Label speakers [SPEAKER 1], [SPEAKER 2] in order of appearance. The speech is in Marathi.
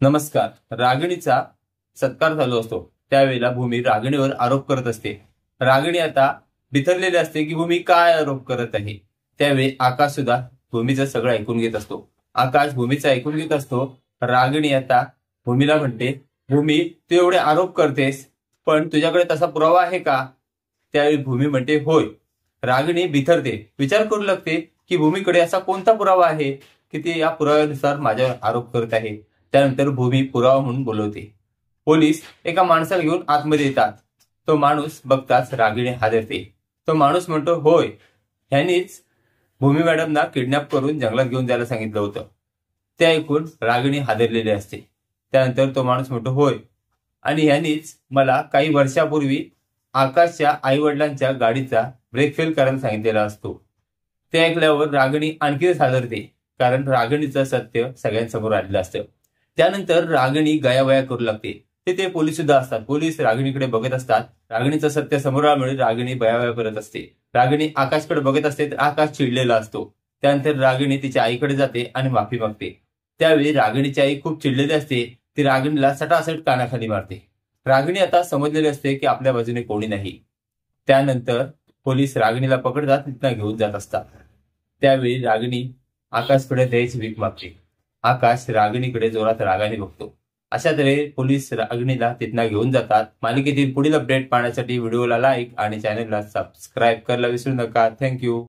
[SPEAKER 1] नमस्कार. रागिणीचा सत्कार चालू असतो त्यावेळेला भूमी रागिणीवर आरोप करत असते. रागिणी आता बिथरलेली असते की भूमी काय आरोप करत आहे. त्यावेळी आकाश सुद्धा भूमीचं सगळं ऐकून घेत असतो. आकाश भूमीचं ऐकून घेत असतो. रागिणी आता भूमीला म्हणते, भूमी तू एवढे आरोप करतेस पण तुझ्याकडे तसा पुरावा आहे का? त्यावेळी भूमी म्हणते होय. रागिणी बिथरते, विचार करू लागते की भूमीकडे असा कोणता पुरावा आहे की ती या पुराव्यानुसार माझ्यावर आरोप करत आहे. त्यानंतर भूमी पुरावा म्हणून बोलवते. पोलीस एका माणसाला घेऊन आतमध्ये येतात. तो माणूस बघताच रागिणी हादरते. तो माणूस म्हणतो, होय, ह्यांनीच भूमी मॅडमना किडनॅप करून जंगलात घेऊन जायला सांगितलं होतं. ते ऐकून रागिणी हादरलेली असते. त्यानंतर तो माणूस म्हणतो, होय, आणि ह्यांनीच मला काही वर्षापूर्वी आकाशच्या आई वडिलांच्या गाडीचा ब्रेक फेल करायला सांगितलेला असतो. ते ऐकल्यावर रागिणी आणखीच हादरते, कारण रागिणीचं सत्य सगळ्यांसमोर आलेलं असतं. त्यानंतर रागिणी गयावया करू लागते. तिथे पोलीस सुद्धा असतात. पोलीस रागिणीकडे बघत असतात. रागिणीचं सत्य समोर आल्यामुळे रागिणी बयावया करत असते. रागिणी आकाशकडे बघत असते तर आकाश चिडलेला असतो. त्यानंतर रागिणी तिच्या आईकडे जाते आणि माफी मागते. त्यावेळी रागिणीची आई खूप चिडलेली असते. ती रागिणीला सटासट कानाखाली मारते. रागिणी आता समजलेली असते की आपल्या बाजूने कोणी नाही. त्यानंतर पोलीस रागिणीला पकडतात, तिथनं घेऊन जात असतात. त्यावेळी रागिणी आकाशकडे दयेची भीक मागते. आकाश रागिणीकडे जोरात रागाने बघतो. अशा तऱ्हे पोलीस रागिणीला तिथनं घेऊन जातात. मालिकेतील पुढील अपडेट पाहण्यासाठी व्हिडिओला लाईक आणि चॅनलला सबस्क्राईब करायला विसरू नका. थँक्यू.